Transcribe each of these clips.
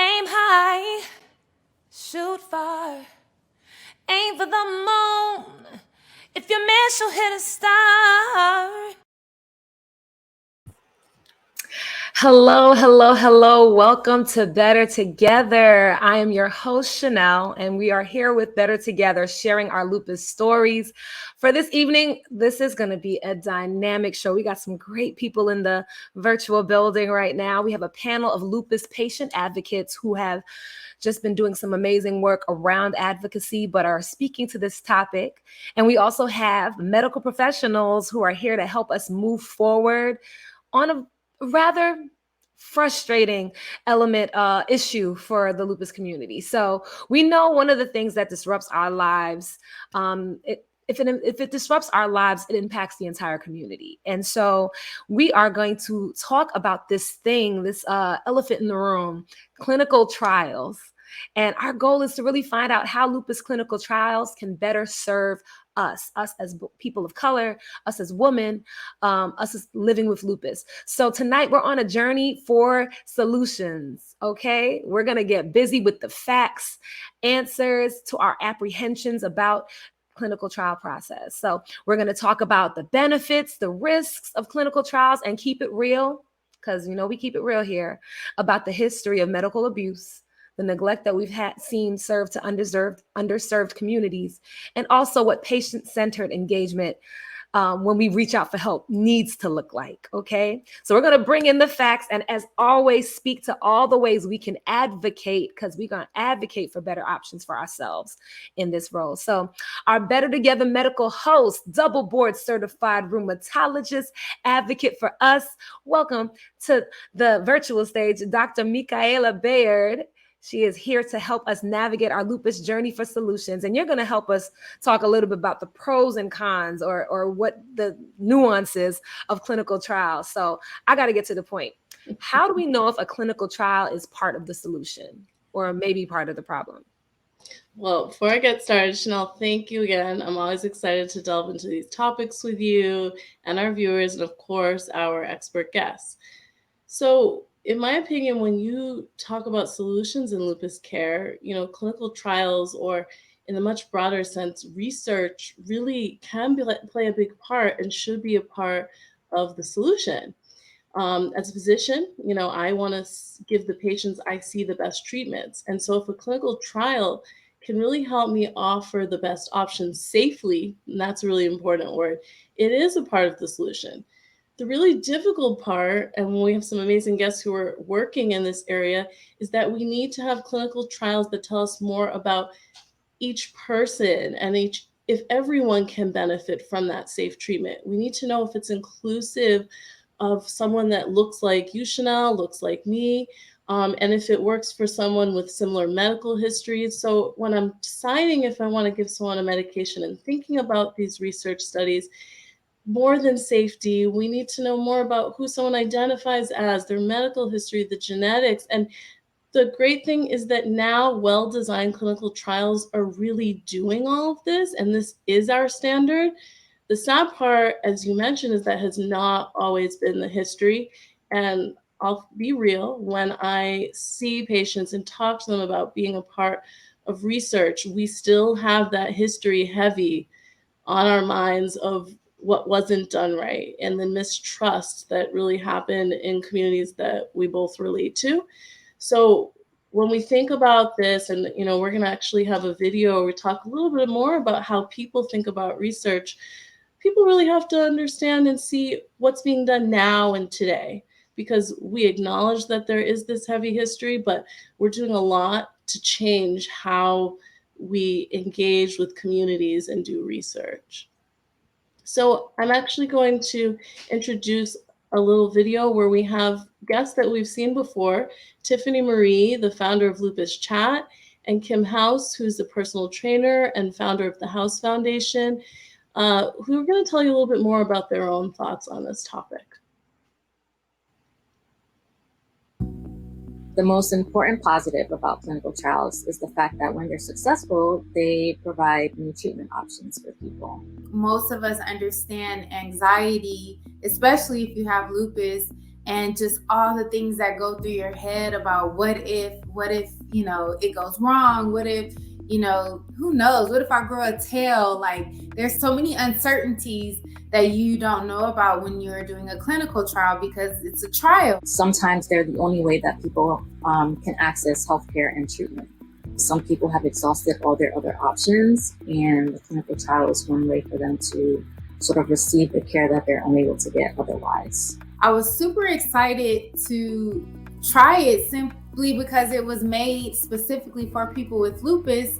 Aim high, shoot far, aim for the moon. If you miss, you'll hit a star. Hello, hello, hello. Welcome to Better Together. I am your host, Chanel, and we are here with Better Together, sharing our lupus stories. For this evening, this is going to be a dynamic show. We got some great people in the virtual building right now. We have a panel of lupus patient advocates who have just been doing some amazing work around advocacy, but are speaking to this topic. And we also have medical professionals who are here to help us move forward on a rather frustrating issue for the lupus community. So we know one of the things that disrupts our lives, if it disrupts our lives, it impacts the entire community. And so we are going to talk about this elephant in the room, clinical trials. And our goal is to really find out how lupus clinical trials can better serve us as people of color, us as women, us as living with lupus. So tonight we're on a journey for solutions, okay? We're gonna get busy with the facts, answers to our apprehensions about clinical trial process. So we're gonna talk about the benefits, the risks of clinical trials, and keep it real, because we keep it real here, about the history of medical abuse, the neglect that we've seen serve to underserved communities, and also what patient-centered engagement when we reach out for help needs to look like, okay? So we're gonna bring in the facts, and as always, speak to all the ways we can advocate, because we're gonna advocate for better options for ourselves in this role. So our Better Together medical host, double board certified rheumatologist, advocate for us, welcome to the virtual stage, Dr. Michaela Bayard. She is here to help us navigate our lupus journey for solutions. And you're going to help us talk a little bit about the pros and cons or what the nuances of clinical trials. So I got to get to the point. How do we know if a clinical trial is part of the solution or maybe part of the problem? Well, before I get started, Chanel, thank you again. I'm always excited to delve into these topics with you and our viewers, and of course, our expert guests. So, in my opinion, when you talk about solutions in lupus care, clinical trials, or in a much broader sense, research really can play a big part and should be a part of the solution. As a physician, I want to give the patients I see the best treatments. And so if a clinical trial can really help me offer the best options safely, and that's a really important word, it is a part of the solution. The really difficult part, and when we have some amazing guests who are working in this area, is that we need to have clinical trials that tell us more about each person and if everyone can benefit from that safe treatment. We need to know if it's inclusive of someone that looks like you, Chanel, looks like me, and if it works for someone with similar medical histories. So when I'm deciding if I want to give someone a medication and thinking about these research studies, more than safety, we need to know more about who someone identifies as, their medical history, the genetics. And the great thing is that now well-designed clinical trials are really doing all of this, and this is our standard. The sad part, as you mentioned, is that has not always been the history. And I'll be real, when I see patients and talk to them about being a part of research, we still have that history heavy on our minds of what wasn't done right and the mistrust that really happened in communities that we both relate to. So when we think about this, and we're going to actually have a video where we talk a little bit more about how people think about research, people really have to understand and see what's being done now and today, because we acknowledge that there is this heavy history, but we're doing a lot to change how we engage with communities and do research. So I'm actually going to introduce a little video where we have guests that we've seen before, Tiffany Marie, the founder of Lupus Chat, and Kim House, who's a personal trainer and founder of the House Foundation, who are going to tell you a little bit more about their own thoughts on this topic. The most important positive about clinical trials is the fact that when they're successful, they provide new treatment options for people. Most of us understand anxiety, especially if you have lupus, and just all the things that go through your head about what if it goes wrong, what if who knows, what if I grow a tail. Like, there's so many uncertainties that you don't know about when you're doing a clinical trial, because it's a trial. Sometimes they're the only way that people can access healthcare and treatment. Some people have exhausted all their other options, and the clinical trial is one way for them to sort of receive the care that they're unable to get otherwise. I was super excited to try it simply because it was made specifically for people with lupus.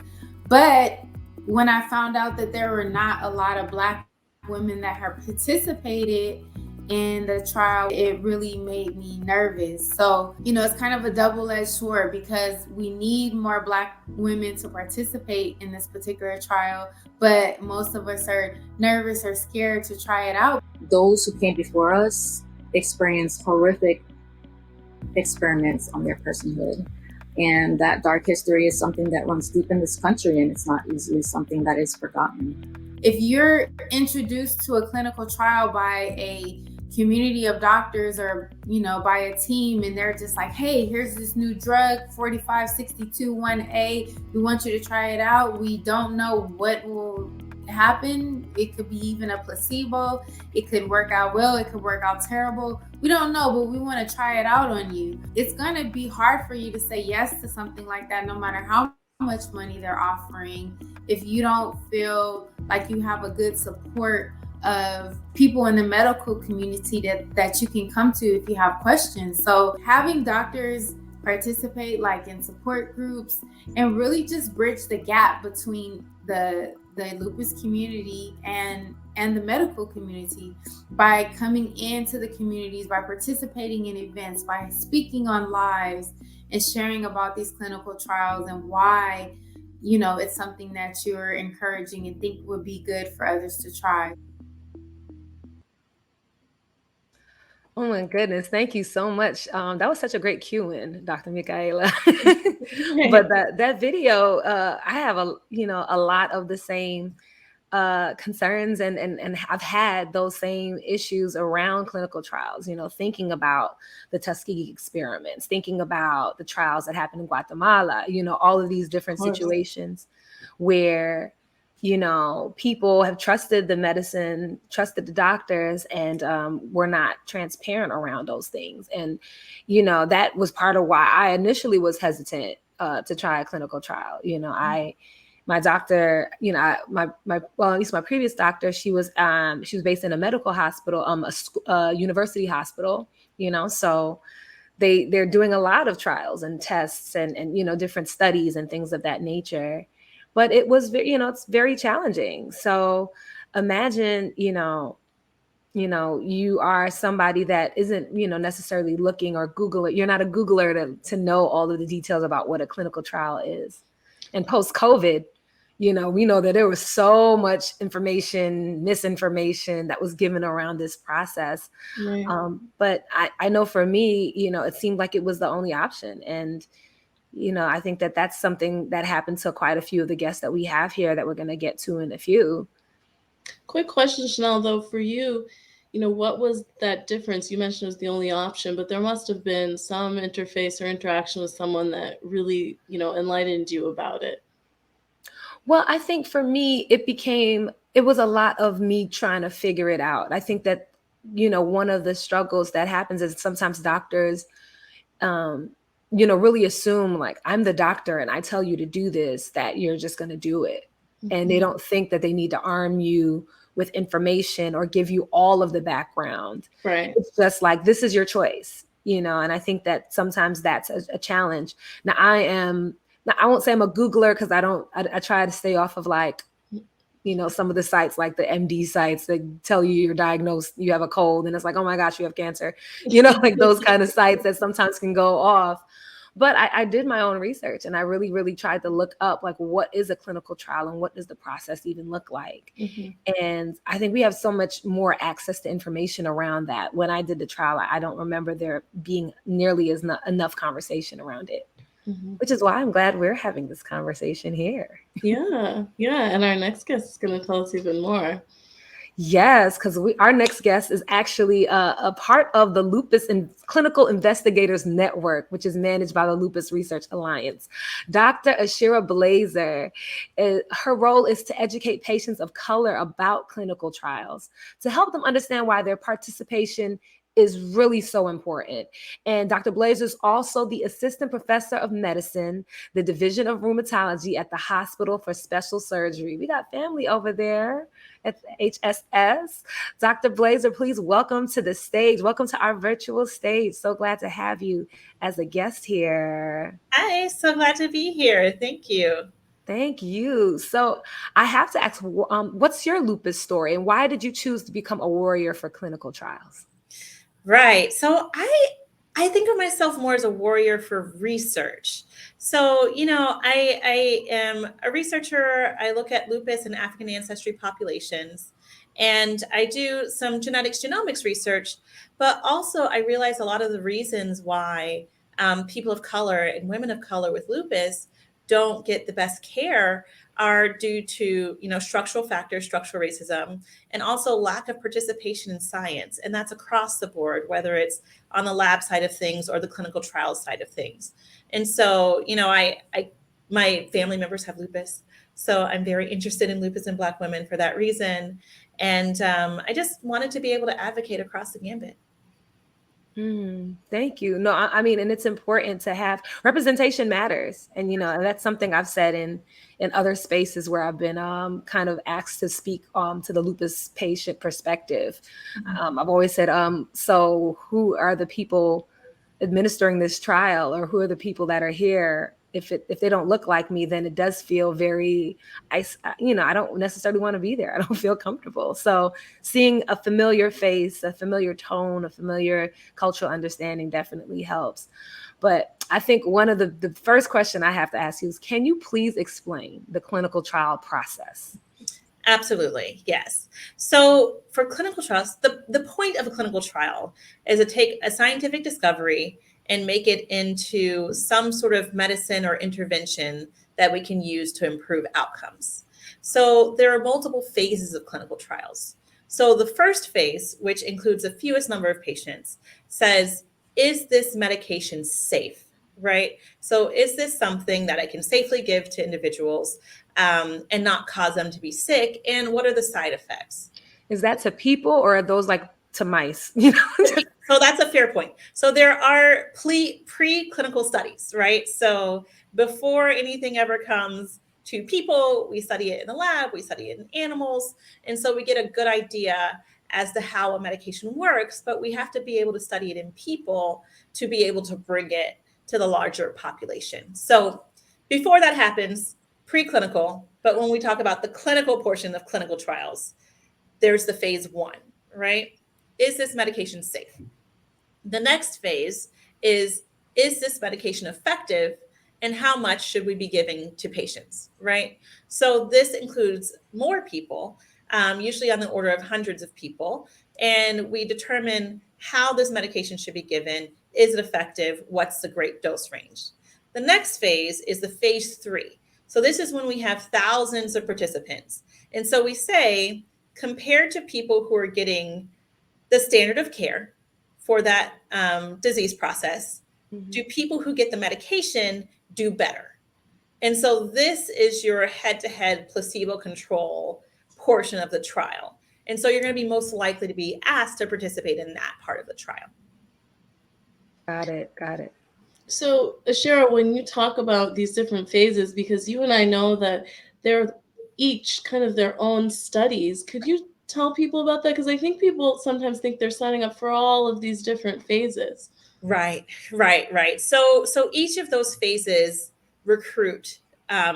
But when I found out that there were not a lot of Black women that have participated in the trial, it really made me nervous. So, it's kind of a double-edged sword, because we need more Black women to participate in this particular trial, but most of us are nervous or scared to try it out. Those who came before us experienced horrific experiments on their personhood. And that dark history is something that runs deep in this country, and it's not easily something that is forgotten. If you're introduced to a clinical trial by a community of doctors, or by a team, and they're just like, hey, here's this new drug 4562-1A, we want you to try it out, we don't know what will happen. It could be even a placebo. It could work out well, it could work out terrible, we don't know, but we want to try it out on you. It's going to be hard for you to say yes to something like that, no matter how much money they're offering, if you don't feel like you have a good support of people in the medical community that you can come to if you have questions. So having doctors participate, like in support groups, and really just bridge the gap between the lupus community and the medical community by coming into the communities, by participating in events, by speaking on lives and sharing about these clinical trials and why it's something that you're encouraging and think would be good for others to try. Oh my goodness, thank you so much. That was such a great cue-in, Dr. Michaela. But that video, I have a lot of the same concerns, and I've had those same issues around clinical trials, thinking about the Tuskegee experiments, thinking about the trials that happened in Guatemala, all of these different situations where people have trusted the medicine, trusted the doctors, and were not transparent around those things. And, that was part of why I initially was hesitant to try a clinical trial. My doctor, at least my previous doctor, she was based in a medical hospital, a university hospital, so they're doing a lot of trials and tests and different studies and things of that nature. But it was, it's very challenging. So imagine, you are somebody that isn't, necessarily looking or Google it. You're not a Googler to know all of the details about what a clinical trial is. And post-COVID, we know that there was so much information, misinformation that was given around this process. Right. But I know for me, it seemed like it was the only option. And I think that that's something that happened to quite a few of the guests that we have here that we're going to get to in a few. Quick question, Chanel, though, for you, what was that difference? You mentioned it was the only option, but there must have been some interface or interaction with someone that really, enlightened you about it. Well, I think for me, it was a lot of me trying to figure it out. I think that, one of the struggles that happens is sometimes doctors, really assume, like, I'm the doctor and I tell you to do this, that you're just going to do it. Mm-hmm. And they don't think that they need to arm you with information or give you all of the background. Right. It's just like, this is your choice, and I think that sometimes that's a challenge. Now I won't say I'm a Googler, because I try to stay off of, like, some of the sites, like the MD sites that tell you you're diagnosed, you have a cold, and it's like, oh my gosh, you have cancer, like those kind of sites that sometimes can go off. But I did my own research, and I really, really tried to look up, like, what is a clinical trial and what does the process even look like? Mm-hmm. And I think we have so much more access to information around that. When I did the trial, I don't remember there being nearly enough conversation around it. Mm-hmm. Which is why I'm glad we're having this conversation here. Yeah. And our next guest is going to tell us even more. Yes, because our next guest is actually a part of the Lupus and Clinical Investigators Network, which is managed by the Lupus Research Alliance. Dr. Ashira Blazer, her role is to educate patients of color about clinical trials, to help them understand why their participation is really so important. And Dr. Blazer is also the assistant professor of medicine, the Division of Rheumatology at the Hospital for Special Surgery. We got family over there at the HSS. Dr. Blazer, please welcome to the stage. Welcome to our virtual stage. So glad to have you as a guest here. Hi, so glad to be here. Thank you. Thank you. So I have to ask, what's your lupus story and why did you choose to become a warrior for clinical trials? Right. So I think of myself more as a warrior for research. So, I am a researcher. I look at lupus and African ancestry populations, and I do some genetics genomics research, but also I realize a lot of the reasons why people of color and women of color with lupus don't get the best care are due to, structural factors, structural racism, and also lack of participation in science. And that's across the board, whether it's on the lab side of things or the clinical trials side of things. And so, my family members have lupus. So I'm very interested in lupus in Black women for that reason. And I just wanted to be able to advocate across the gambit. Thank you. No, I mean, and it's important to have representation matters, and that's something I've said in other spaces where I've been kind of asked to speak to the lupus patient perspective. I've always said, so who are the people administering this trial, or who are the people that are here? If they don't look like me, then it does feel very, I don't necessarily want to be there. I don't feel comfortable. So seeing a familiar face, a familiar tone, a familiar cultural understanding definitely helps. But I think one of the first question I have to ask you is, can you please explain the clinical trial process? Absolutely, yes. So for clinical trials, the point of a clinical trial is to take a scientific discovery and make it into some sort of medicine or intervention that we can use to improve outcomes. So there are multiple phases of clinical trials. So the first phase, which includes the fewest number of patients, says, is this medication safe? Right? So is this something that I can safely give to individuals and not cause them to be sick? And what are the side effects? Is that to people, or are those like to mice? So that's a fair point. So there are preclinical studies, right? So before anything ever comes to people, we study it in the lab, we study it in animals. And so we get a good idea as to how a medication works, but we have to be able to study it in people to be able to bring it to the larger population. So before that happens, preclinical, but when we talk about the clinical portion of clinical trials, there's the phase 1, right? Is this medication safe? The next phase is this medication effective, and how much should we be giving to patients, right? So this includes more people, usually on the order of hundreds of people, and we determine how this medication should be given. Is it effective? What's the great dose range? The next phase is the phase 3. So this is when we have thousands of participants. And so we say, compared to people who are getting the standard of care for that disease process, do people who get the medication do better? And so this is your head-to-head placebo control portion of the trial. And so you're going to be most likely to be asked to participate in that part of the trial. Got it. So, Ashira, when you talk about these different phases, because you and I know that they're each kind of their own studies, could you tell people about that? Because I think people sometimes think they're signing up for all of these different phases. Right. So each of those phases recruit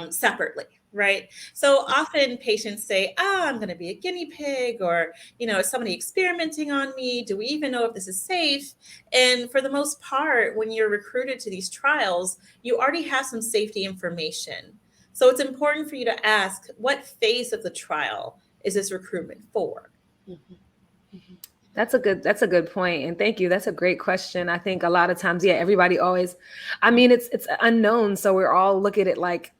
separately, right? So often patients say, I'm going to be a guinea pig, or, is somebody experimenting on me? Do we even know if this is safe? And for the most part, when you're recruited to these trials, you already have some safety information. So it's important for you to ask, what phase of the trial is this recruitment for? That's a good point. And thank you. That's a great question. I think a lot of times, everybody always, I mean, it's unknown. So we're all look at it like,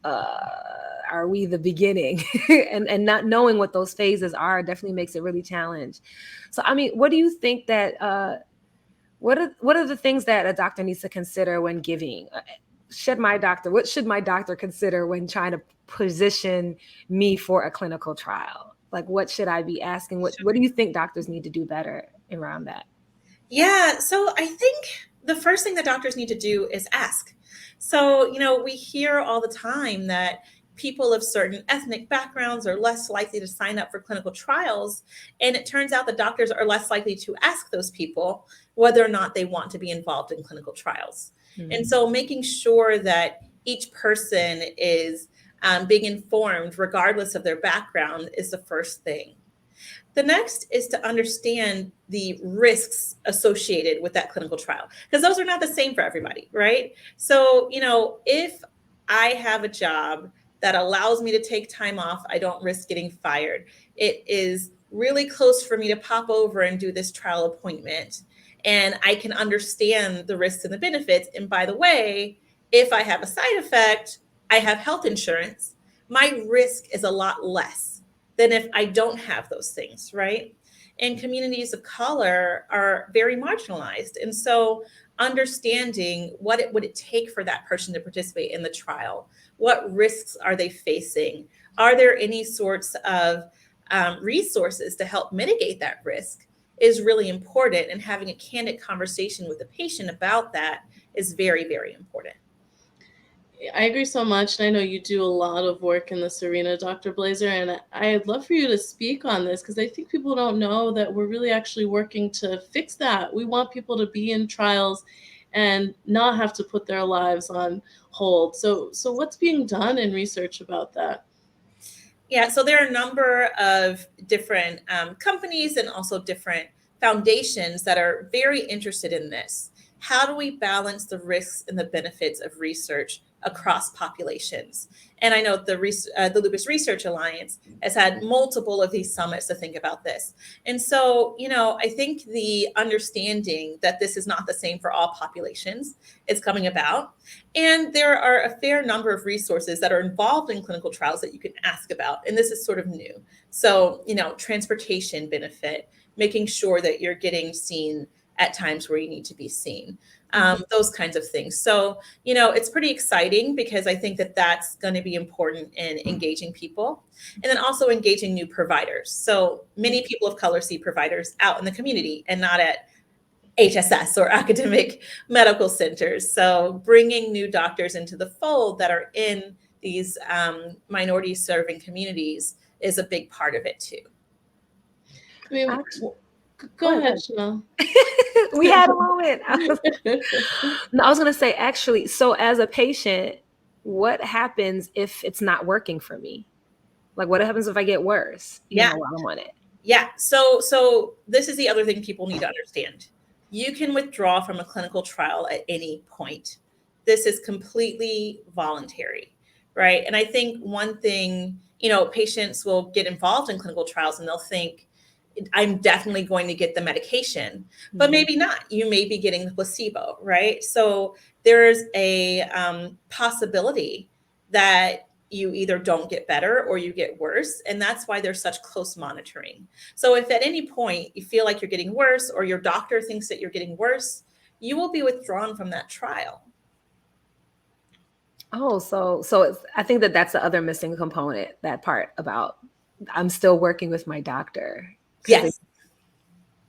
are we the beginning? And not knowing what those phases are definitely makes it really challenging. So, I mean, what do you think that what are the things that a doctor needs to consider when giving? What should my doctor consider when trying to position me for a clinical trial? Like, what should I be asking? What do you think doctors need to do better around that? Yeah, so I think the first thing that doctors need to do is ask. So, we hear all the time that people of certain ethnic backgrounds are less likely to sign up for clinical trials. And it turns out that doctors are less likely to ask those people whether or not they want to be involved in clinical trials. And so, making sure that each person is being informed, regardless of their background, is the first thing. The next is to understand the risks associated with that clinical trial, because those are not the same for everybody, right? So, if I have a job that allows me to take time off, I don't risk getting fired. It is really close for me to pop over and do this trial appointment, and I can understand the risks and the benefits. And by the way, if I have a side effect, I have health insurance. My risk is a lot less than if I don't have those things, right? And communities of color are very marginalized. And so understanding what it would it take for that person to participate in the trial, what risks are they facing? Are there any sorts of resources to help mitigate that risk is really important. And having a candid conversation with the patient about that is very, very important. I agree so much. And I know you do a lot of work in this arena, Dr. Blazer. And I'd love for you to speak on this because I think people don't know that we're really actually working to fix that. We want people to be in trials and not have to put their lives on hold. So what's being done in research about that? Yeah, so there are a number of different companies and also different foundations that are very interested in this. How do we balance the risks and the benefits of research across populations? And I know the Lupus Research Alliance has had multiple of these summits to think about this. And so, I think the understanding that this is not the same for all populations is coming about. And there are a fair number of resources that are involved in clinical trials that you can ask about. And this is sort of new. So, transportation benefit, making sure that you're getting seen at times where you need to be seen, those kinds of things. So, it's pretty exciting because I think that that's going to be important in engaging people and then also engaging new providers. So many people of color see providers out in the community and not at HSS or academic medical centers. So bringing new doctors into the fold that are in these minority serving communities is a big part of it too. I mean, Actually, go ahead, Chanel. We had a moment. No, I was going to say, actually, so as a patient, what happens if it's not working for me? Like, what happens if I get worse, Yeah. while I'm on it? Yeah. So this is the other thing people need to understand. You can withdraw from a clinical trial at any point. This is completely voluntary, right? And I think one thing, patients will get involved in clinical trials and they'll think, I'm definitely going to get the medication, but maybe not. You may be getting the placebo, right? So there's a possibility that you either don't get better or you get worse. And that's why there's such close monitoring. So if at any point you feel like you're getting worse or your doctor thinks that you're getting worse, you will be withdrawn from that trial. Oh, so I think that's the other missing component, that part about I'm still working with my doctor. Yes.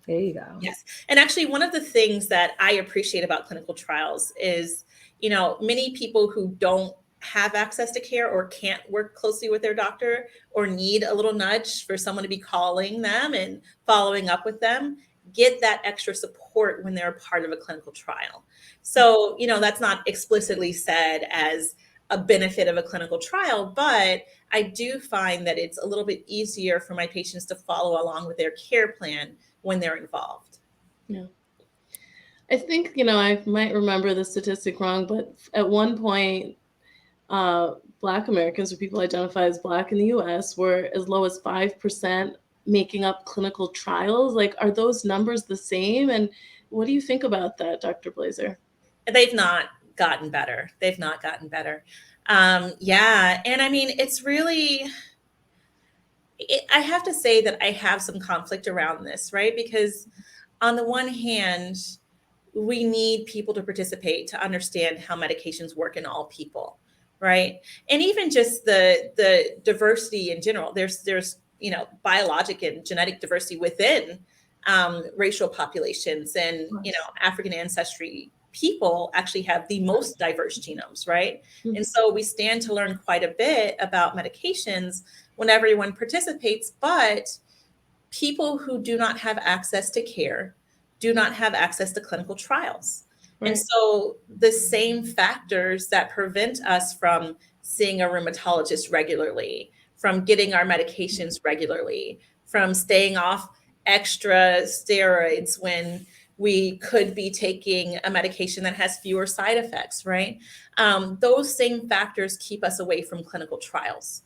There you go. Yes. And actually, one of the things that I appreciate about clinical trials is, many people who don't have access to care or can't work closely with their doctor or need a little nudge for someone to be calling them and following up with them, get that extra support when they're a part of a clinical trial. So, that's not explicitly said as a benefit of a clinical trial, but I do find that it's a little bit easier for my patients to follow along with their care plan when they're involved. Yeah. I think, I might remember the statistic wrong, but at one point, Black Americans or people identified as Black in the US were as low as 5% making up clinical trials. Like, are those numbers the same? And what do you think about that, Dr. Blazer? They've not gotten better. They've not gotten better. Yeah. And I mean, it's really, I have to say that I have some conflict around this, right? Because on the one hand, we need people to participate to understand how medications work in all people, right? And even just the diversity in general. There's biologic and genetic diversity within racial populations, and African ancestry people actually have the most diverse genomes, right? Mhm. And so we stand to learn quite a bit about medications when everyone participates, but people who do not have access to care do not have access to clinical trials. Right. And so the same factors that prevent us from seeing a rheumatologist regularly, from getting our medications regularly, from staying off extra steroids when we could be taking a medication that has fewer side effects, right? Those same factors keep us away from clinical trials.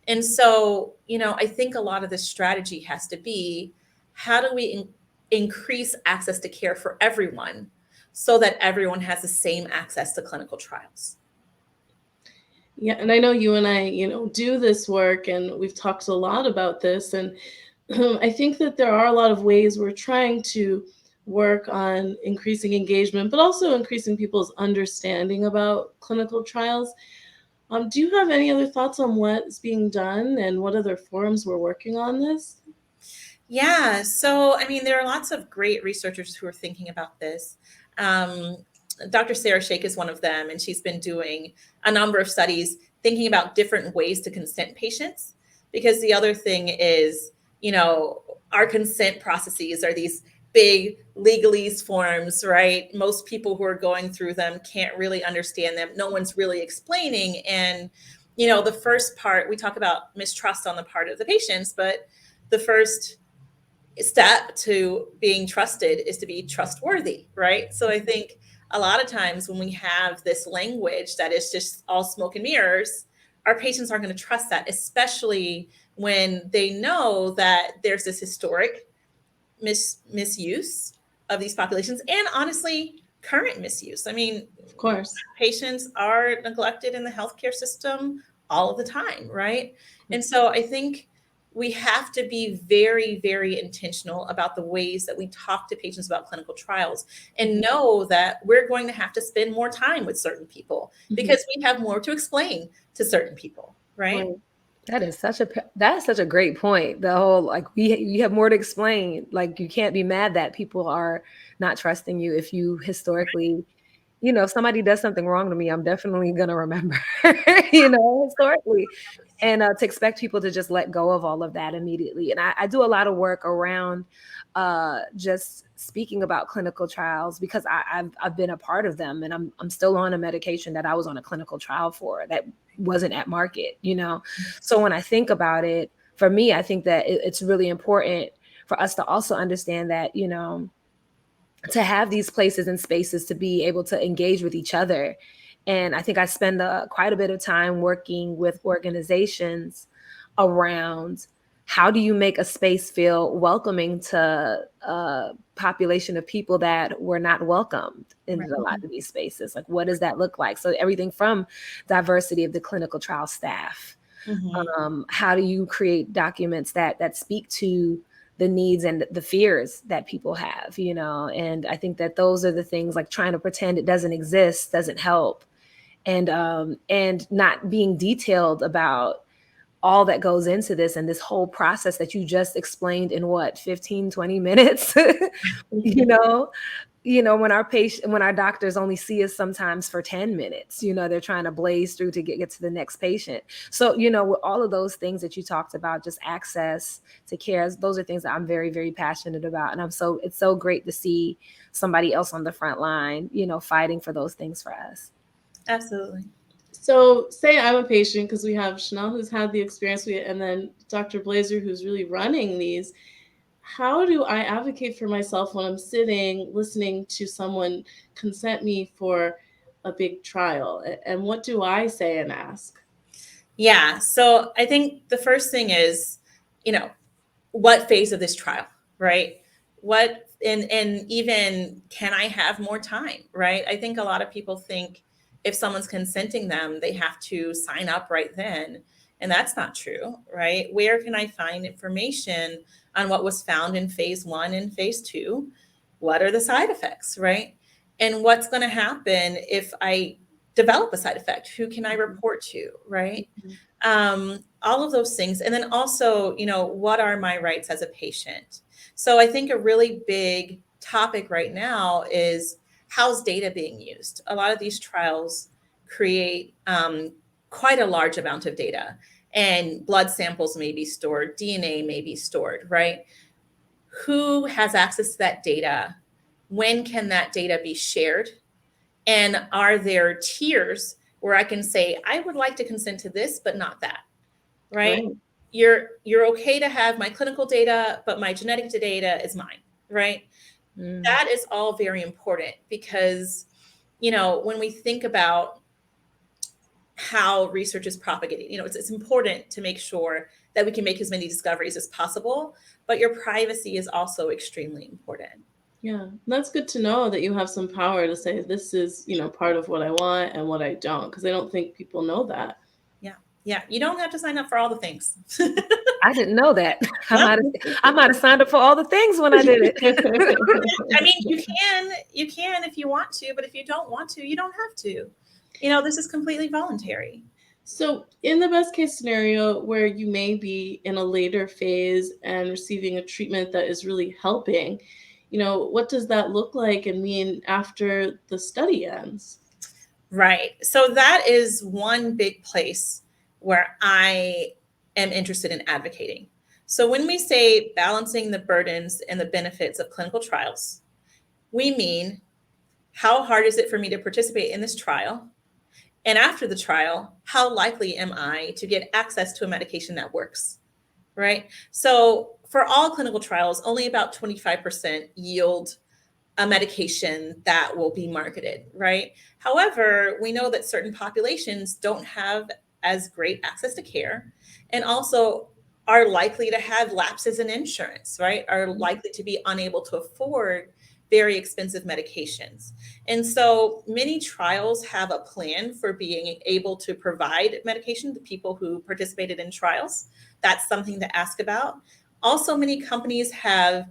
And so, I think a lot of this strategy has to be, how do we increase access to care for everyone so that everyone has the same access to clinical trials? Yeah, and I know you and I, do this work, and we've talked a lot about this. And I think that there are a lot of ways we're trying to work on increasing engagement, but also increasing people's understanding about clinical trials. Do you have any other thoughts on what's being done and what other forums we're working on this? Yeah. So, I mean, there are lots of great researchers who are thinking about this. Um, Dr. Sarah Sheikh is one of them, and she's been doing a number of studies thinking about different ways to consent patients. Because the other thing is, our consent processes are these big legalese forms, right? Most people who are going through them can't really understand them. No one's really explaining. And, the first part, we talk about mistrust on the part of the patients, but the first step to being trusted is to be trustworthy, right? So I think a lot of times when we have this language that is just all smoke and mirrors, our patients aren't going to trust that, especially when they know that there's this historic misuse of these populations, and honestly, current misuse. I mean, Of course. patients are neglected in the healthcare system all of the time, right? And so I think we have to be very, very intentional about the ways that we talk to patients about clinical trials, and know that we're going to have to spend more time with certain people because we have more to explain to certain people, right? Right. That's such a great point. The whole, like, you have more to explain. Like, you can't be mad that people are not trusting you if you historically, if somebody does something wrong to me, I'm definitely gonna remember, historically. And to expect people to just let go of all of that immediately. And I do a lot of work around just speaking about clinical trials, because I've been a part of them, and I'm still on a medication that I was on a clinical trial for that wasn't at market. So when I think about it, for me, I think that it's really important for us to also understand that, to have these places and spaces to be able to engage with each other. And I think I spend quite a bit of time working with organizations around, how do you make a space feel welcoming to a population of people that were not welcomed into a lot of these spaces? Like, what does that look like? So everything from diversity of the clinical trial staff. How do you create documents that speak to the needs and the fears that people have, and I think that those are the things, like trying to pretend it doesn't exist doesn't help. And not being detailed about all that goes into this, and this whole process that you just explained in what, 15-20 minutes. you know when our doctors only see us sometimes for 10 minutes, they're trying to blaze through to get to the next patient. So, with all of those things that you talked about, just access to care, those are things that I'm very, very passionate about. And it's so great to see somebody else on the front line, fighting for those things for us. Absolutely. So, say I'm a patient, because we have Chanel, who's had the experience, and then Dr. Blazer, who's really running these. How do I advocate for myself when I'm sitting listening to someone consent me for a big trial? And what do I say and ask? Yeah. So I think the first thing is, what phase of this trial, right? And even, can I have more time, right? I think a lot of people think if someone's consenting them, they have to sign up right then. And that's not true, right? Where can I find information on what was found in phase 1 and phase 2? What are the side effects, right? And what's going to happen if I develop a side effect? Who can I report to, right? All of those things. And then also, what are my rights as a patient? So I think a really big topic right now is how's data being used? A lot of these trials create quite a large amount of data, and blood samples may be stored, DNA may be stored, right? Who has access to that data? When can that data be shared? And are there tiers where I can say, I would like to consent to this, but not that, right? Right. You're okay to have my clinical data, but my genetic data is mine, right? That is all very important because, when we think about how research is propagated, it's important to make sure that we can make as many discoveries as possible, but your privacy is also extremely important. Yeah, that's good to know that you have some power to say this is, part of what I want and what I don't, because I don't think people know that. Yeah, you don't have to sign up for all the things. I didn't know that. Yep. I might have signed up for all the things when I did it. I mean, you can if you want to, but if you don't want to, you don't have to. This is completely voluntary. So, in the best case scenario where you may be in a later phase and receiving a treatment that is really helping, what does that look like and mean after the study ends? Right. So that is one big place where I am interested in advocating. So when we say balancing the burdens and the benefits of clinical trials, we mean how hard is it for me to participate in this trial? And after the trial, how likely am I to get access to a medication that works? Right. So for all clinical trials, only about 25% yield a medication that will be marketed, right? However, we know that certain populations don't have as great access to care and also are likely to have lapses in insurance, right? Are likely to be unable to afford very expensive medications. And so many trials have a plan for being able to provide medication to people who participated in trials. That's something to ask about. Also, many companies have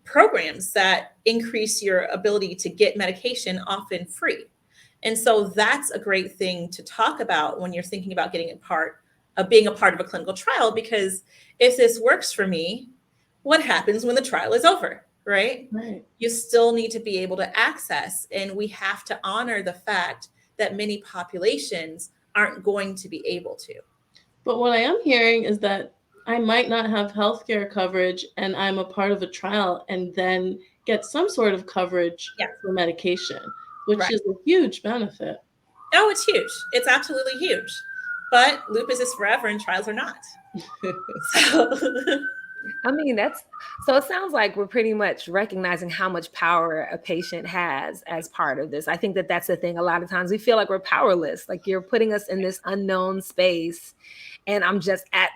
programs that increase your ability to get medication often free. And so that's a great thing to talk about when you're thinking about being a part of a clinical trial, because if this works for me, what happens when the trial is over, right? Right. You still need to be able to access, and we have to honor the fact that many populations aren't going to be able to. But what I am hearing is that I might not have healthcare coverage and I'm a part of a trial and then get some sort of coverage Yeah. for medication, which Right. is a huge benefit. Oh, it's huge. It's absolutely huge. But lupus is forever and trials are not. So I mean, so it sounds like we're pretty much recognizing how much power a patient has as part of this. I think that that's the thing. A lot of times we feel like we're powerless, like you're putting us in this unknown space and I'm just at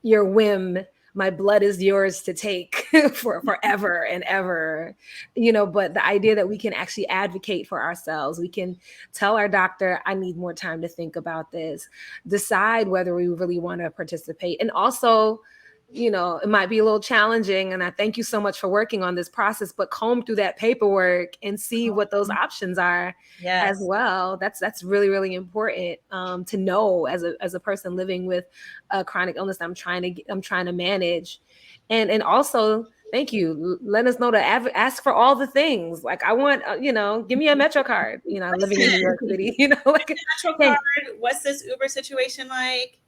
your whim. My blood is yours to take for forever and ever, but the idea that we can actually advocate for ourselves, we can tell our doctor, I need more time to think about this, decide whether we really want to participate. And also, it might be a little challenging. And I thank you so much for working on this process, but comb through that paperwork and see what those options are as well. That's really, really important to know as a person living with a chronic illness that I'm trying to manage. And also, thank you. Let us know to ask for all the things. Like I want, give me a Metro card, living in New York City, like Metro card, what's this Uber situation like?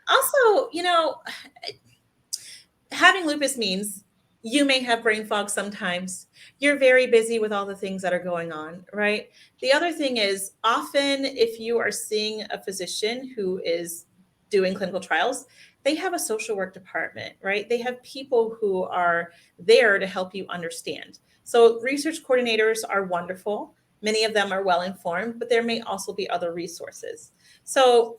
Also, having lupus means you may have brain fog sometimes. You're very busy with all the things that are going on, right? The other thing is often if you are seeing a physician who is doing clinical trials, they have a social work department, right? They have people who are there to help you understand. So research coordinators are wonderful. Many of them are well informed, but there may also be other resources. So,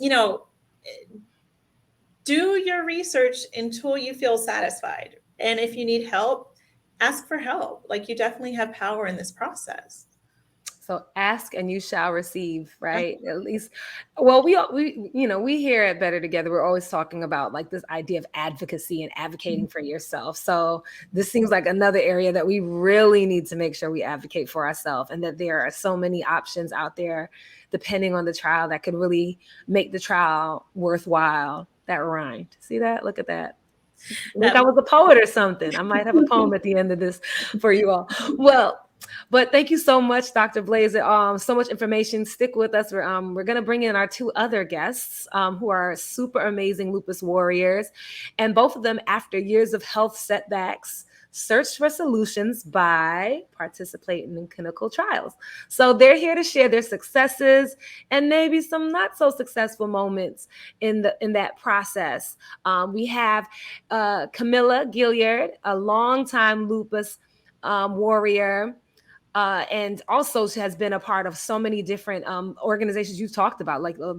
do your research until you feel satisfied. And if you need help, ask for help. Like you definitely have power in this process. So ask and you shall receive, right? At least, well, we here at Better Together, we're always talking about like this idea of advocacy and advocating for yourself. So this seems like another area that we really need to make sure we advocate for ourselves, and that there are so many options out there, depending on the trial, that could really make the trial worthwhile. That rhymed. See that? Look at that. Like I That was a poet or something. I might have a poem at the end of this for you all. Well, but thank you so much, Dr. Blazer. So much information. Stick with us. We're gonna bring in our two other guests, who are super amazing lupus warriors, and both of them, after years of health setbacks, searched for solutions by participating in clinical trials. So they're here to share their successes and maybe some not so successful moments in that process. We have Camilla Gilliard, a longtime lupus warrior, and also she has been a part of so many different organizations you've talked about, like the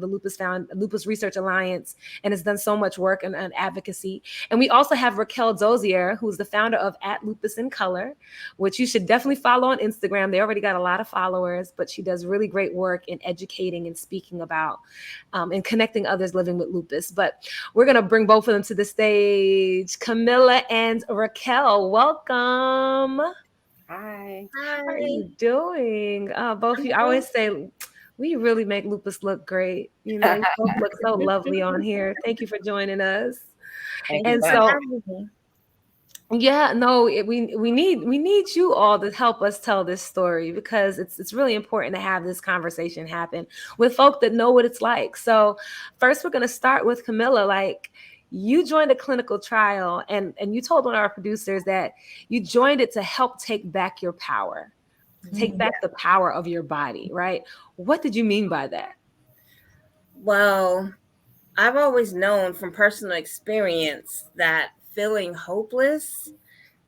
Lupus Research Alliance, and has done so much work and advocacy. And we also have Raquel Dozier, who's the founder of At Lupus in Color, which you should definitely follow on Instagram. They already got a lot of followers, but she does really great work in educating and speaking about and connecting others living with lupus. But we're going to bring both of them to the stage. Camilla and Raquel, welcome. Hi. How are you doing? Both of you, I always say, we really make lupus look great. You know, you both look so lovely on here. Thank you for joining us. Thank you And for so, having me. yeah, no, we need you all to help us tell this story, because it's really important to have this conversation happen with folk that know what it's like. So, first, we're going to start with Camilla. Like, you joined a clinical trial, and you told one of our producers that you joined it to help take back your power, take back the power of your body, right? What did you mean by that? Well, I've always known from personal experience that feeling hopeless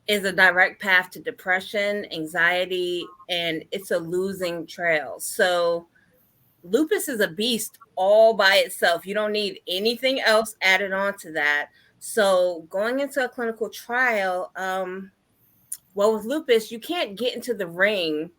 is a direct path to depression, anxiety, and it's a losing trail. So, lupus is a beast all by itself. You don't need anything else added on to that. So, going into a clinical trial, well, with lupus, you can't get into the ring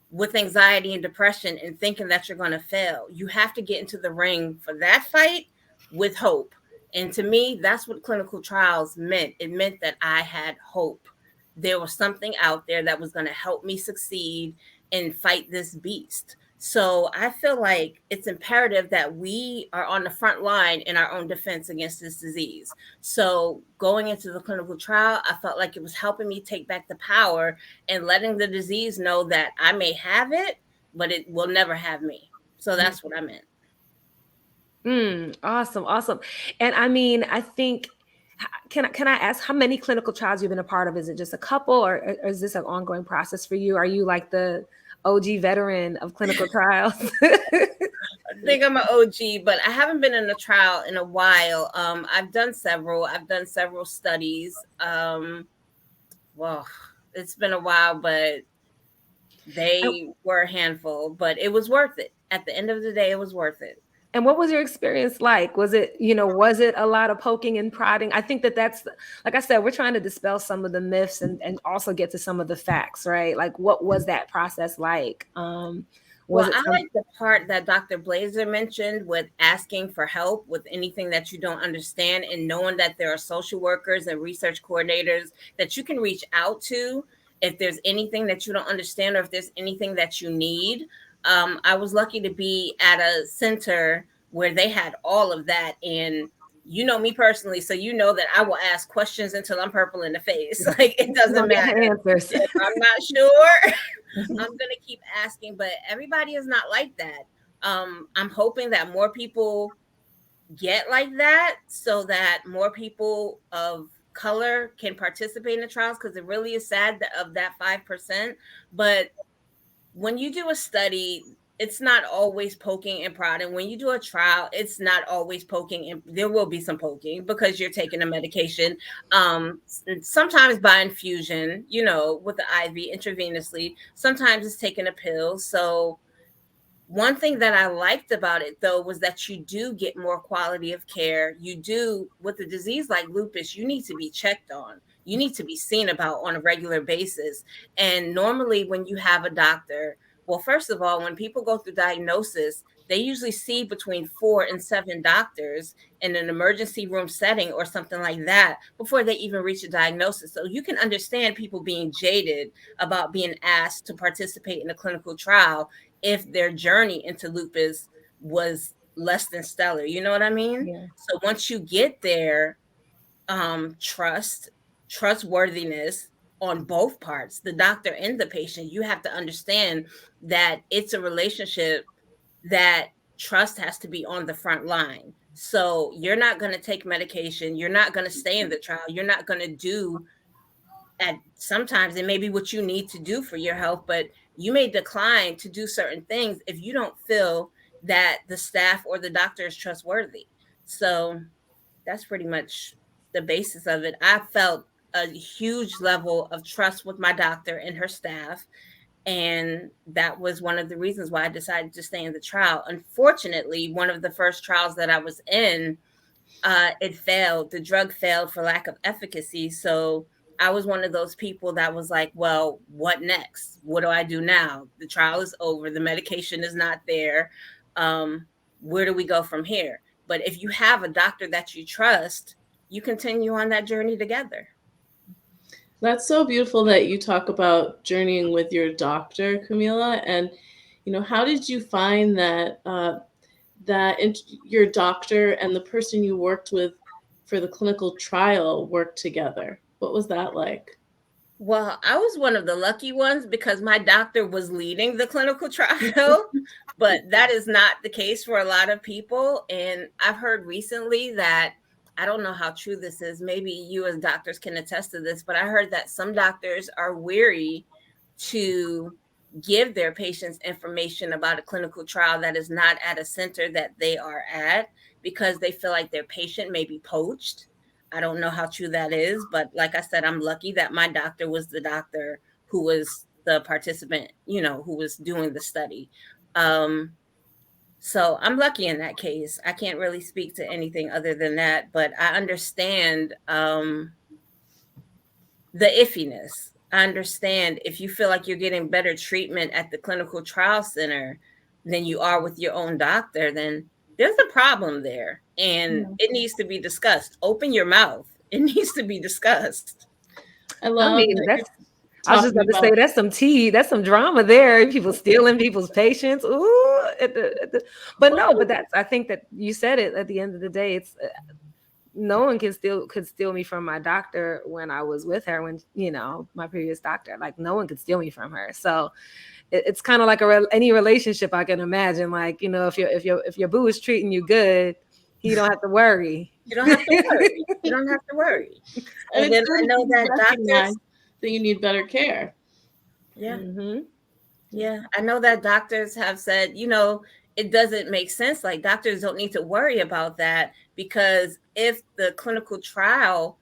with anxiety and depression and thinking that you're going to fail. You have to get into the ring for that fight with hope. And to me, that's what clinical trials meant. It meant that I had hope. There was something out there that was going to help me succeed and fight this beast. So I feel like it's imperative that we are on the front line in our own defense against this disease. So going into the clinical trial, I felt like it was helping me take back the power and letting the disease know that I may have it, but it will never have me. So that's what I meant. Awesome, awesome. And I mean, I think, can I ask how many clinical trials you've been a part of? Is it just a couple, or is this an ongoing process for you? Are you like the OG veteran of clinical trials? I think I'm an OG, but I haven't been in a trial in a while. I've done several. I've done several studies. Well, it's been a while, but they were a handful. But it was worth it. At the end of the day, it was worth it. And what was your experience like? Was it a lot of poking and prodding? I think that's, like I said, we're trying to dispel some of the myths and also get to some of the facts, right? Like, what was that process like? Well, I like the part that Dr. Blazer mentioned with asking for help with anything that you don't understand, and knowing that there are social workers and research coordinators that you can reach out to if there's anything that you don't understand or if there's anything that you need. I was lucky to be at a center where they had all of that. And you know me personally, so you know that I will ask questions until I'm purple in the face. Like, it doesn't matter. Answers. If I'm not sure, I'm going to keep asking. But everybody is not like that. I'm hoping that more people get like that so that more people of color can participate in the trials, because it really is sad that of that 5%. But when you do a study, it's not always poking and prodding. When you do a trial, it's not always poking, and there will be some poking because you're taking a medication. Sometimes by infusion, with the IV intravenously. Sometimes it's taking a pill. So one thing that I liked about it, though, was that you do get more quality of care. You do, with a disease like lupus, you need to be checked on. You need to be seen about on a regular basis. And normally when you have a doctor Well, first of all, when people go through diagnosis, they usually see between 4 and 7 doctors in an emergency room setting or something like that before they even reach a diagnosis. So you can understand people being jaded about being asked to participate in a clinical trial if their journey into lupus was less than stellar. You know what I mean? Yeah. So once you get there, trust, trustworthiness on both parts, the doctor and the patient, you have to understand that it's a relationship that trust has to be on the front line. So you're not going to take medication, you're not going to stay in the trial, you're not going to do at sometimes it may be what you need to do for your health, but you may decline to do certain things if you don't feel that the staff or the doctor is trustworthy. So that's pretty much the basis of it. I felt a huge level of trust with my doctor and her staff. And that was one of the reasons why I decided to stay in the trial. Unfortunately, one of the first trials that I was in, it failed. The drug failed for lack of efficacy. So I was one of those people that was like, well, what next? What do I do now? The trial is over. The medication is not there. Where do we go from here? But if you have a doctor that you trust, you continue on that journey together. That's so beautiful that you talk about journeying with your doctor, Camila. And how did you find that your doctor and the person you worked with for the clinical trial worked together? What was that like? Well, I was one of the lucky ones because my doctor was leading the clinical trial, but that is not the case for a lot of people. And I've heard recently that I don't know how true this is. Maybe you as doctors can attest to this, but I heard that some doctors are weary to give their patients information about a clinical trial that is not at a center that they are at because they feel like their patient may be poached. I don't know how true that is, but like I said, I'm lucky that my doctor was the doctor who was the participant, who was doing the study. So I'm lucky in that case. I can't really speak to anything other than that, but I understand the iffiness. I understand if you feel like you're getting better treatment at the clinical trial center than you are with your own doctor, then there's a problem there and it needs to be discussed. Open your mouth. It needs to be discussed. I I love mean, that that's. you're I was just talking about to say about. that's some tea, that's some drama there. People stealing people's patients. Ooh, but no, but that's. I think that you said it. At the end of the day, it's no one could steal me from my doctor when I was with her. When my previous doctor, like no one could steal me from her. So it's kind of like any relationship I can imagine. Like if your boo is treating you good, you don't have to worry. You don't have to worry. You don't have to worry. And And it's then good I if know you that recognize doctors, that you need better care. yeah, Hmm. yeah, I know that doctors have said, it doesn't make sense. Like doctors don't need to worry about that because if the clinical trial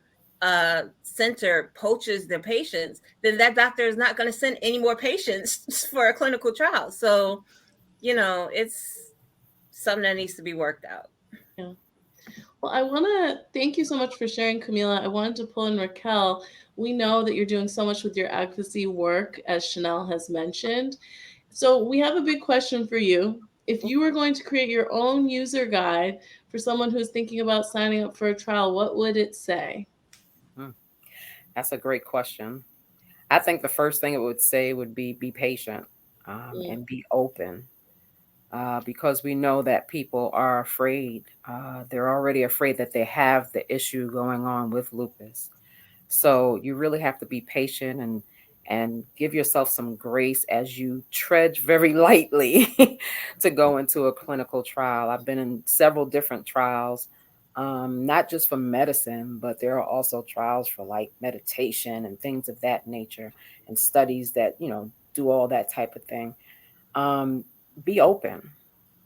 center poaches their patients, then that doctor is not going to send any more patients for a clinical trial. So, it's something that needs to be worked out. Yeah. Well, I want to thank you so much for sharing, Camila. I wanted to pull in Raquel. We know that you're doing so much with your advocacy work, as Chanel has mentioned. So, we have a big question for you. If you were going to create your own user guide for someone who's thinking about signing up for a trial, what would it say? Hmm, that's a great question. I think the first thing it would say would be patient, Mm. and be open, because we know that people are afraid. They're already afraid that they have the issue going on with lupus. So you really have to be patient and give yourself some grace as you trudge very lightly to go into a clinical trial. I've been in several different trials, not just for medicine, but there are also trials for like meditation and things of that nature, and studies that do all that type of thing. um, be open,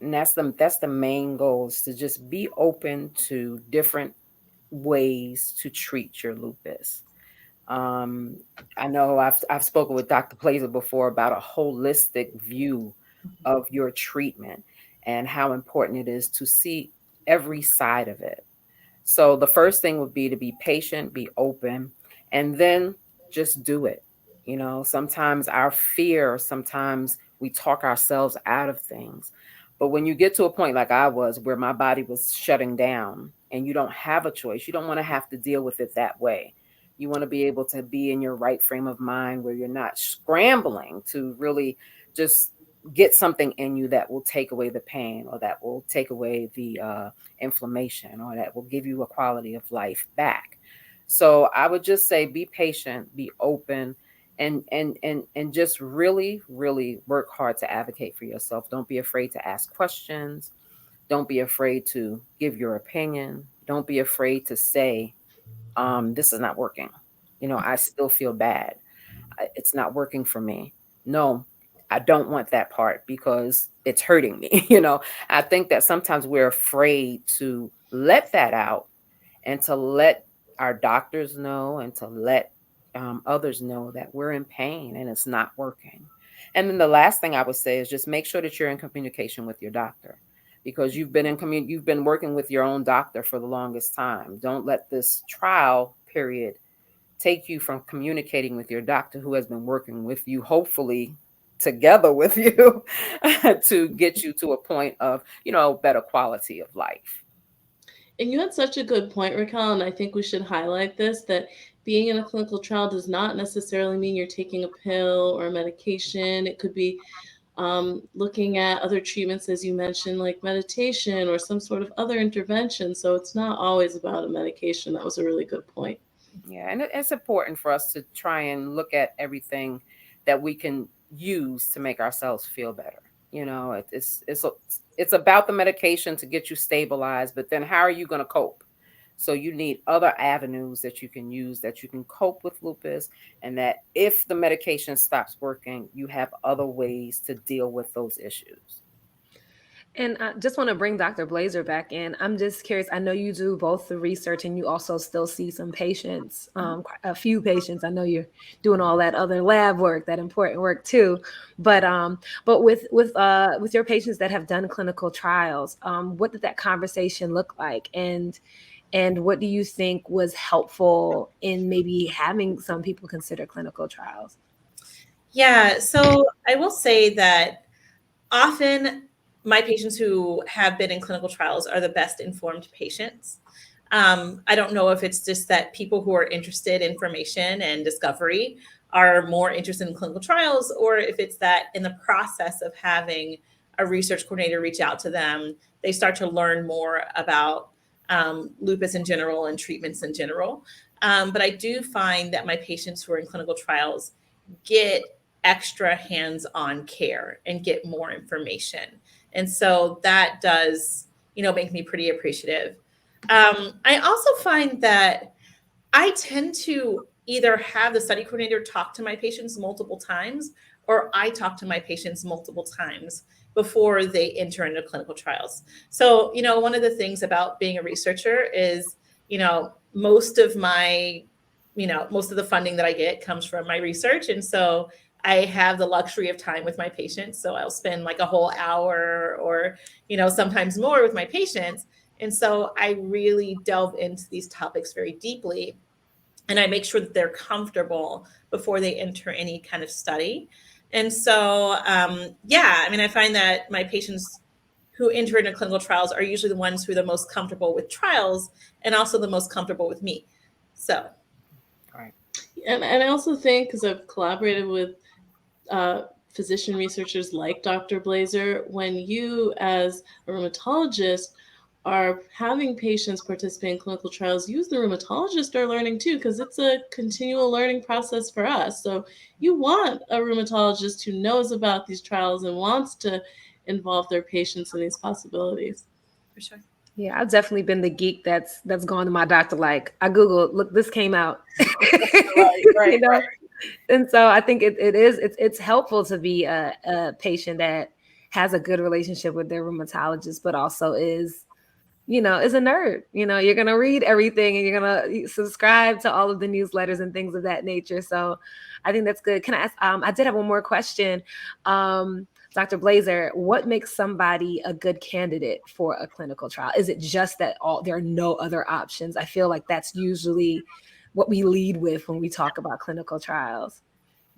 and that's the main goal, is to just be open to different ways to treat your lupus. um, I know I've spoken with Dr. Plazer before about a holistic view of your treatment and how important it is to see every side of it. So the first thing would be to be patient, be open, and then just do it. Sometimes our fear sometimes We talk ourselves out of things. But when you get to a point like I was, where my body was shutting down and you don't have a choice, you don't want to have to deal with it that way. You want to be able to be in your right frame of mind where you're not scrambling to really just get something in you that will take away the pain, or that will take away the inflammation, or that will give you a quality of life back. So I would just say be patient, be open, and just really really work hard to advocate for yourself. Don't be afraid to ask questions. Don't be afraid to give your opinion. Don't be afraid to say, this is not working. I still feel bad. It's not working for me. No, I don't want that part because it's hurting me. I think that sometimes we're afraid to let that out, and to let our doctors know, and to let others know that we're in pain and it's not working. And then the last thing I would say is just make sure that you're in communication with your doctor, because you've been working with your own doctor for the longest time. Don't let this trial period take you from communicating with your doctor, who has been working with you, hopefully together with you, to get you to a point of, better quality of life. And you had such a good point, Raquel, and I think we should highlight this, that being in a clinical trial does not necessarily mean you're taking a pill or a medication. It could be looking at other treatments, as you mentioned, like meditation or some sort of other intervention. So it's not always about a medication. That was a really good point. Yeah, and it's important for us to try and look at everything that we can use to make ourselves feel better. It's about the medication to get you stabilized, but then how are you going to cope? So you need other avenues that you can use, that you can cope with lupus, and that if the medication stops working, you have other ways to deal with those issues. And I just want to bring Dr. Blazer back in. I'm just curious. I know you do both the research and you also still see some patients, a few patients. I know you're doing all that other lab work, that important work too. But with your patients that have done clinical trials, what did that conversation look like? And what do you think was helpful in maybe having some people consider clinical trials? Yeah, so I will say that often my patients who have been in clinical trials are the best informed patients. I don't know if it's just that people who are interested in information and discovery are more interested in clinical trials, or if it's that in the process of having a research coordinator reach out to them, they start to learn more about lupus in general and treatments in general. But I do find that my patients who are in clinical trials get extra hands-on care and get more information. And so that does, make me pretty appreciative. I also find that I tend to either have the study coordinator talk to my patients multiple times, or I talk to my patients multiple times before they enter into clinical trials. So, one of the things about being a researcher is, most of most of the funding that I get comes from my research. And so I have the luxury of time with my patients. So I'll spend like a whole hour or, sometimes more with my patients. And so I really delve into these topics very deeply, and I make sure that they're comfortable before they enter any kind of study. And so, yeah, I mean, I find that my patients who enter into clinical trials are usually the ones who are the most comfortable with trials and also the most comfortable with me. So, Right. And I also think, because I've collaborated with uh, physician researchers like Dr. Blazer, when you, as a rheumatologist, are having patients participate in clinical trials, you as the rheumatologist are learning too, because it's a continual learning process for us. So you want a rheumatologist who knows about these trials and wants to involve their patients in these possibilities. for sure. Yeah, I've definitely been the geek that's gone to my doctor like, I Googled, look, this came out. Right, right, you know? right. And so I think it's helpful to be a patient that has a good relationship with their rheumatologist, but also is a nerd. You're gonna read everything and you're gonna subscribe to all of the newsletters and things of that nature. So I think that's good. Can I ask? I did have one more question. Dr. Blazer, what makes somebody a good candidate for a clinical trial? Is it just that there are no other options? I feel like that's usually what we lead with when we talk about clinical trials.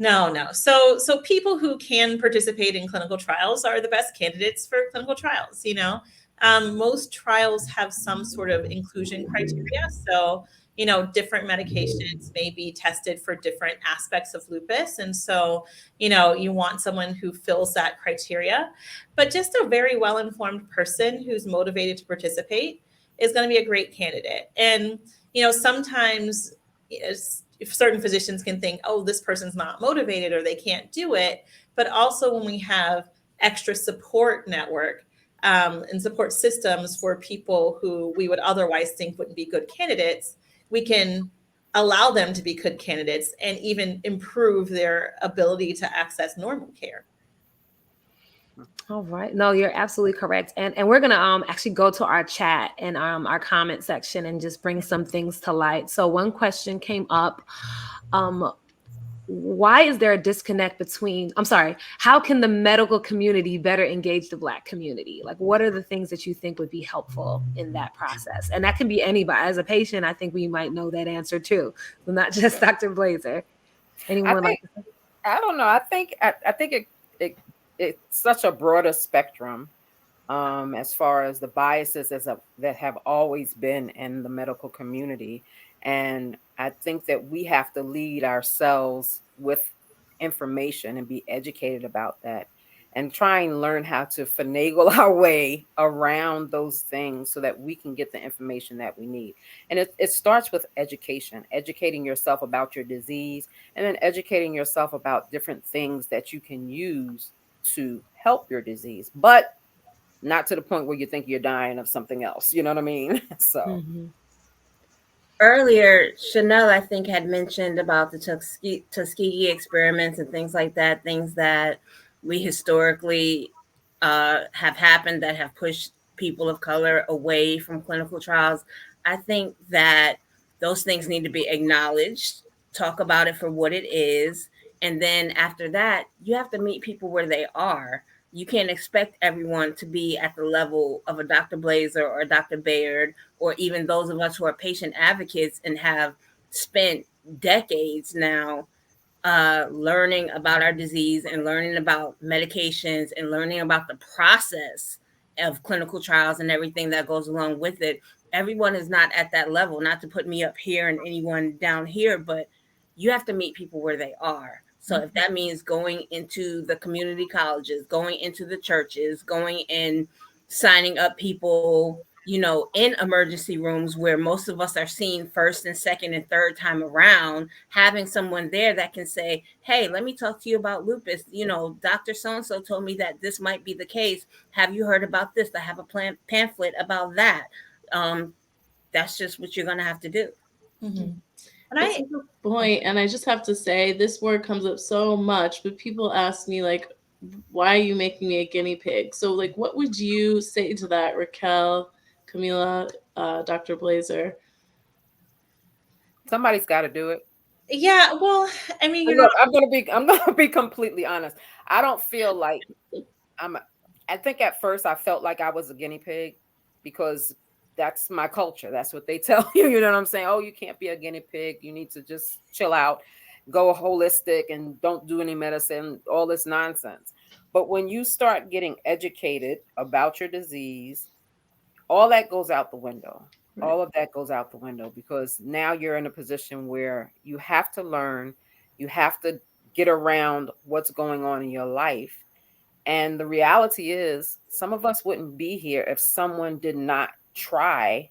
No. So people who can participate in clinical trials are the best candidates for clinical trials. Most trials have some sort of inclusion criteria. So different medications may be tested for different aspects of lupus, and so you want someone who fills that criteria. But just a very well informed person who's motivated to participate is going to be a great candidate. And sometimes if certain physicians can think, oh, this person's not motivated or they can't do it. But also when we have extra support network and support systems for people who we would otherwise think wouldn't be good candidates, we can allow them to be good candidates and even improve their ability to access normal care. All right. No, you're absolutely correct. And we're gonna actually go to our chat and our comment section and just bring some things to light. So one question came up. Why is there a disconnect between, I'm sorry, how can the medical community better engage the Black community? Like, what are the things that you think would be helpful in that process? And that can be anybody. As a patient, I think we might know that answer too. So not just Dr. Blazer. Anyone like to say? I don't know. I think it's such a broader spectrum as far as the biases that have always been in the medical community. And I think that we have to lead ourselves with information and be educated about that and try and learn how to finagle our way around those things so that we can get the information that we need. And it starts with education, educating yourself about your disease, and then educating yourself about different things that you can use to help your disease, but not to the point where you think you're dying of something else. You know what I mean? So. Mm-hmm. Earlier, Chanel, I think, had mentioned about the Tuskegee experiments and things like that, things that we historically have happened that have pushed people of color away from clinical trials. I think that those things need to be acknowledged, talk about it for what it is. And then after that, you have to meet people where they are. You can't expect everyone to be at the level of a Dr. Blazer or a Dr. Baird, or even those of us who are patient advocates and have spent decades now learning about our disease and learning about medications and learning about the process of clinical trials and everything that goes along with it. Everyone is not at that level, not to put me up here and anyone down here, but you have to meet people where they are. So if that means going into the community colleges, going into the churches, going and signing up people, in emergency rooms where most of us are seen first and second and third time around, having someone there that can say, hey, let me talk to you about lupus. Dr. So-and-so told me that this might be the case. Have you heard about this? I have a pamphlet about that. That's just what you're going to have to do. Mm-hmm. That's a good point. And I just have to say, this word comes up so much, but people ask me, like, why are you making me a guinea pig? So, like, what would you say to that, Raquel, Camila, Dr. Blazer? Somebody's got to do it. Yeah, well, I mean, Look, I'm gonna be completely honest. I don't feel like I think at first I felt like I was a guinea pig because that's my culture. That's what they tell you. You know what I'm saying? Oh, you can't be a guinea pig. You need to just chill out, go holistic, and don't do any medicine, all this nonsense. But when you start getting educated about your disease, all that goes out the window. Right. All of that goes out the window because now you're in a position where you have to learn, you have to get around what's going on in your life. And the reality is, some of us wouldn't be here if someone did not try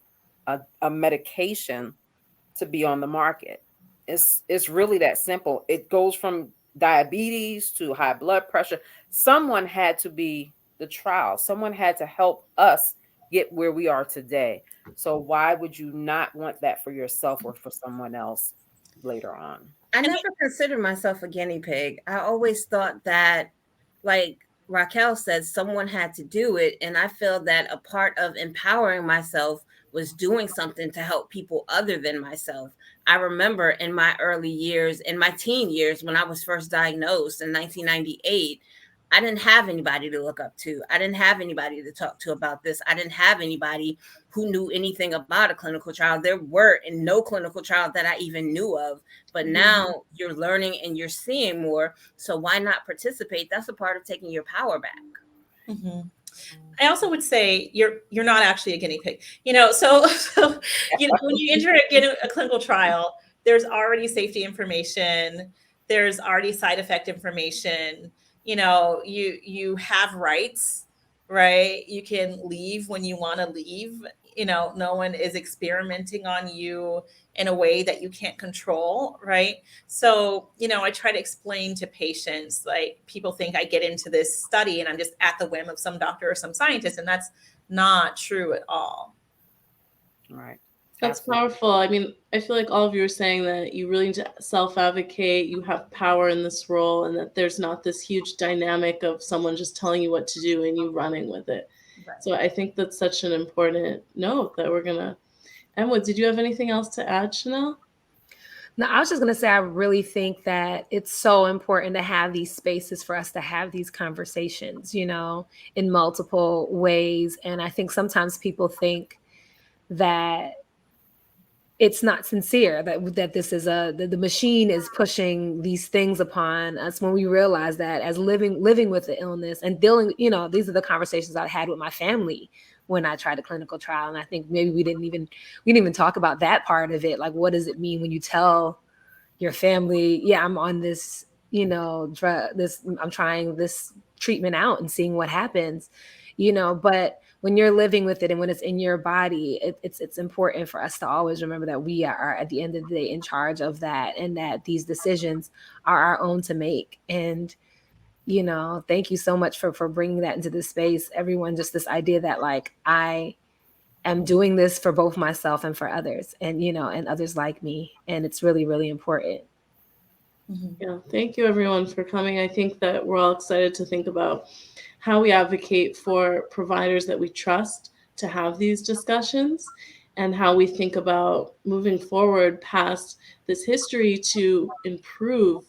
a medication to be on the market. It's really that simple. It goes from diabetes to high blood pressure. Someone had to be the trial. Someone had to help us get where we are today. So why would you not want that for yourself or for someone else later on? I never considered myself a guinea pig. I always thought that, like Raquel said, someone had to do it. And I feel that a part of empowering myself was doing something to help people other than myself. I remember in my early years, in my teen years, when I was first diagnosed in 1998, I didn't have anybody to look up to. I didn't have anybody to talk to about this. I didn't have anybody who knew anything about a clinical trial. There were no clinical trials that I even knew of. But now you're learning and you're seeing more. So why not participate? That's a part of taking your power back. Mm-hmm. I also would say you're not actually a guinea pig. So when you enter a clinical trial, there's already safety information, there's already side effect information. You have rights, right? You can leave when you want to leave. No one is experimenting on you in a way that you can't control, right? So, I try to explain to patients, like, people think I get into this study and I'm just at the whim of some doctor or some scientist, and that's not true at all. Right. That's Absolutely. powerful. I mean, I feel like all of you are saying that you really need to self advocate, you have power in this role, and that there's not this huge dynamic of someone just telling you what to do and you running with it. Right. So I think that's such an important note that we're going to. Emma, did you have anything else to add, Chanel? No, I was just going to say, I really think that it's so important to have these spaces for us to have these conversations, in multiple ways. And I think sometimes people think that it's not sincere, that this is the machine is pushing these things upon us, when we realize that as living with the illness and dealing, these are the conversations I had with my family when I tried a clinical trial. And I think maybe we didn't even talk about that part of it. Like, what does it mean when you tell your family, yeah, I'm on this, drug, I'm trying this treatment out and seeing what happens, but when you're living with it and when it's in your body, it's important for us to always remember that we are at the end of the day in charge of that, and that these decisions are our own to make. And thank you so much for bringing that into this space, everyone. Just this idea that, like, I am doing this for both myself and for others, and and others like me, and it's really, really important. Yeah, thank you everyone for coming. I think that we're all excited to think about how we advocate for providers that we trust to have these discussions, and how we think about moving forward past this history to improve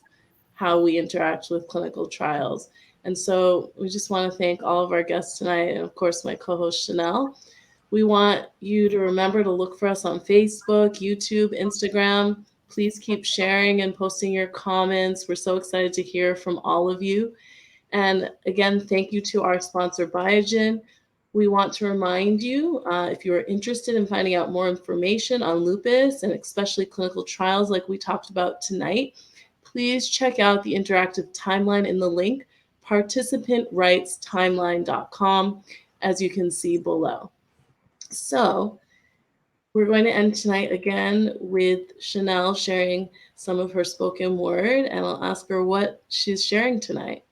how we interact with clinical trials. And so we just want to thank all of our guests tonight, and of course my co-host Chanel. We want you to remember to look for us on Facebook, YouTube, Instagram. Please keep sharing and posting your comments. We're so excited to hear from all of you. And again, thank you to our sponsor, Biogen. We want to remind you, if you are interested in finding out more information on lupus and especially clinical trials like we talked about tonight, please check out the interactive timeline in the link, participantrightstimeline.com, as you can see below. So we're going to end tonight again with Chanel sharing some of her spoken word, and I'll ask her what she's sharing tonight.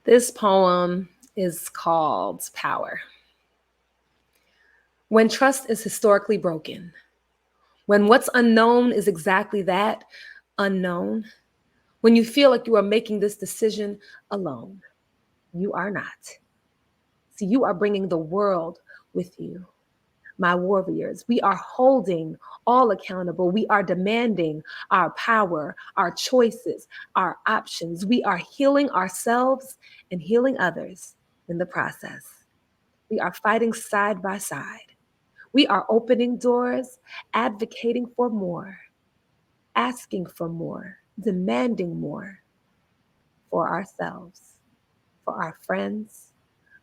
This poem is called Power. When trust is historically broken, when what's unknown is exactly that, unknown, when you feel like you are making this decision alone, you are not. See, you are bringing the world with you. My warriors, we are holding all accountable. We are demanding our power, our choices, our options. We are healing ourselves and healing others in the process. We are fighting side by side. We are opening doors, advocating for more, asking for more, demanding more for ourselves, for our friends,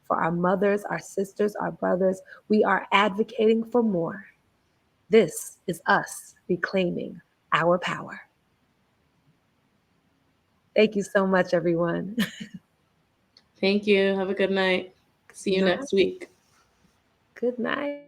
for our mothers, our sisters, our brothers. We are advocating for more. This is us reclaiming our power. Thank you so much, everyone. Thank you. Have a good night. See you Night. next week. Good night.